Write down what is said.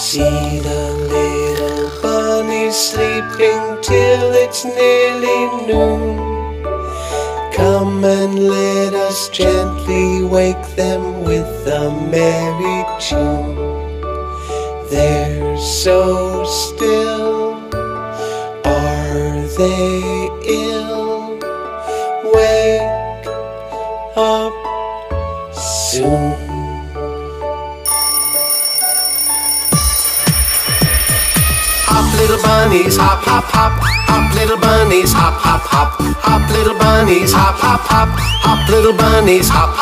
See the little bunnies sleeping till it's nearly noon. Come and let us gently wake them with a merry tune. They're so still, are they ill? Wake up soon. Hop, little bunnies, hop, hop, hop. Hop, little bunnies, hop, hop, hop. Hop, little bunnies, hop, hop, hop. Hop, little bunnies, hop, hop.